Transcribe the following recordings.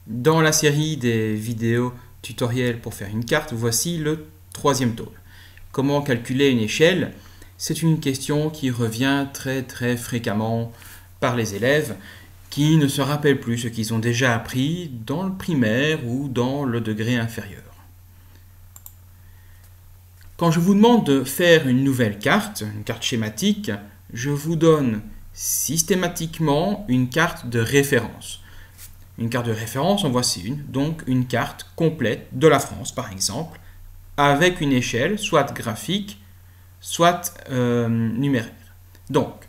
Dans la série des vidéos tutoriels pour faire une carte, voici le troisième tôle. Comment calculer une échelle? C'est une question qui revient très fréquemment par les élèves qui ne se rappellent plus ce qu'ils ont déjà appris dans le primaire ou dans le degré inférieur. Quand je vous demande de faire une nouvelle carte, une carte schématique, je vous donne systématiquement une carte de référence. Une carte de référence, en voici une, donc une carte complète de la France par exemple, avec une échelle soit graphique, soit numéraire. Donc,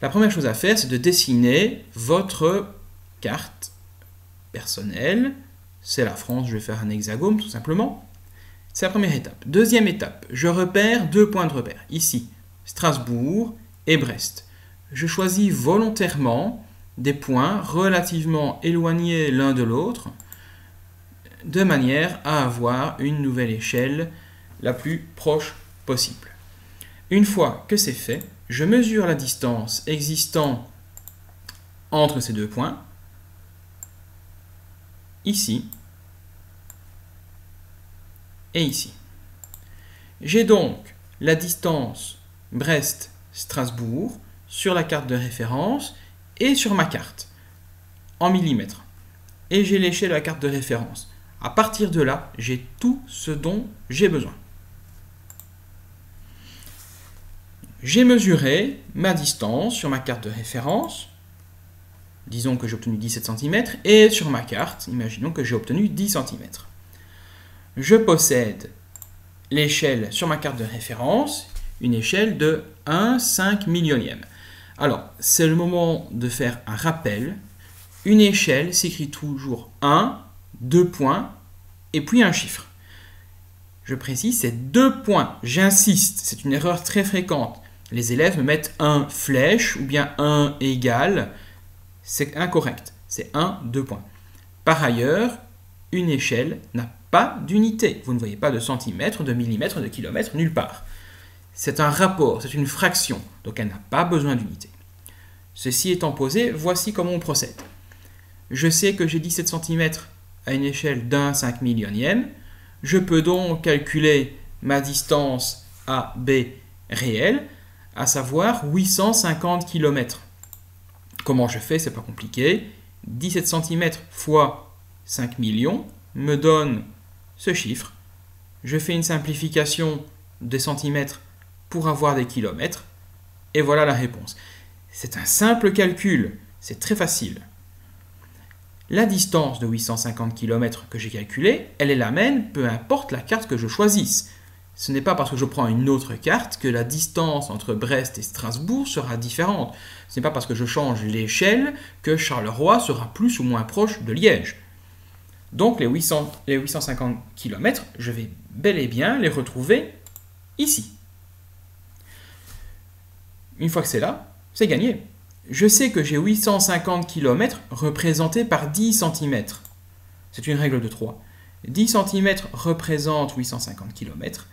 la première chose à faire, c'est de dessiner votre carte personnelle. C'est la France, je vais faire un hexagone tout simplement. C'est la première étape. Deuxième étape, je repère deux points de repère. Ici, Strasbourg et Brest. Je choisis volontairement des points relativement éloignés l'un de l'autre, de manière à avoir une nouvelle échelle la plus proche possible. Une fois que c'est fait, je mesure la distance existant entre ces deux points, ici et ici. J'ai donc la distance Brest-Strasbourg sur la carte de référence et sur ma carte, en millimètres. Et j'ai l'échelle de la carte de référence. À partir de là, j'ai tout ce dont j'ai besoin. J'ai mesuré ma distance sur ma carte de référence. Disons que j'ai obtenu 17 cm. Et sur ma carte, imaginons que j'ai obtenu 10 cm. Je possède l'échelle sur ma carte de référence, une échelle de 1/5 millionième. Alors, c'est le moment de faire un rappel. Une échelle s'écrit toujours 1, 2 points, et puis un chiffre. Je précise, c'est 2 points. J'insiste, c'est une erreur très fréquente. Les élèves me mettent un flèche ou bien un égal. C'est incorrect. C'est 1, 2 points. Par ailleurs, une échelle n'a pas d'unité. Vous ne voyez pas de centimètres, de millimètres, de kilomètres, nulle part. C'est un rapport, c'est une fraction, donc elle n'a pas besoin d'unité. Ceci étant posé, voici comment on procède. Je sais que j'ai 17 cm à une échelle d'1/5 millionième. Je peux donc calculer ma distance AB réelle, à savoir 850 km. Comment je fais? C'est pas compliqué. 17 cm fois 5 millions me donne ce chiffre. Je fais une simplification des centimètres pour avoir des kilomètres, et voilà la réponse. C'est un simple calcul, c'est très facile. La distance de 850 km que j'ai calculée, elle est la même, peu importe la carte que je choisisse. Ce n'est pas parce que je prends une autre carte que la distance entre Brest et Strasbourg sera différente. Ce n'est pas parce que je change l'échelle que Charleroi sera plus ou moins proche de Liège. Donc les 850 km, je vais bel et bien les retrouver ici. Une fois que c'est là, c'est gagné. Je sais que j'ai 850 km représentés par 10 cm. C'est une règle de 3. 10 cm représente 850 km.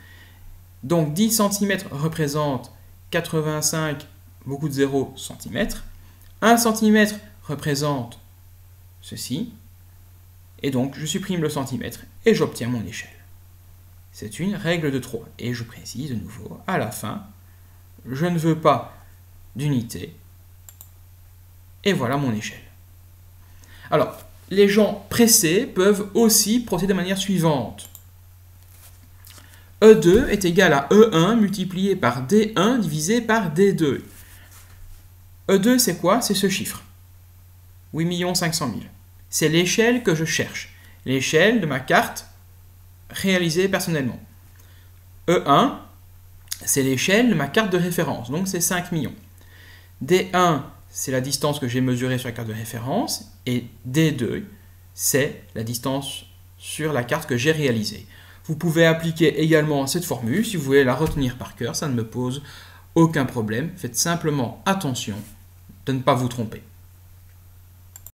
Donc 10 cm représente 85, beaucoup de 0 cm. 1 cm représente ceci. Et donc je supprime le centimètre et j'obtiens mon échelle. C'est une règle de 3. Et je précise de nouveau, à la fin, je ne veux pas d'unité. Et voilà mon échelle. Alors, les gens pressés peuvent aussi procéder de manière suivante. E2 est égal à E1 multiplié par D1 divisé par D2. E2, c'est quoi? C'est ce chiffre. 8 500 000. C'est l'échelle que je cherche. L'échelle de ma carte réalisée personnellement. E1, c'est l'échelle de ma carte de référence. Donc, c'est 5 millions. D1, c'est la distance que j'ai mesurée sur la carte de référence, et D2, c'est la distance sur la carte que j'ai réalisée. Vous pouvez appliquer également cette formule, si vous voulez la retenir par cœur, ça ne me pose aucun problème. Faites simplement attention de ne pas vous tromper.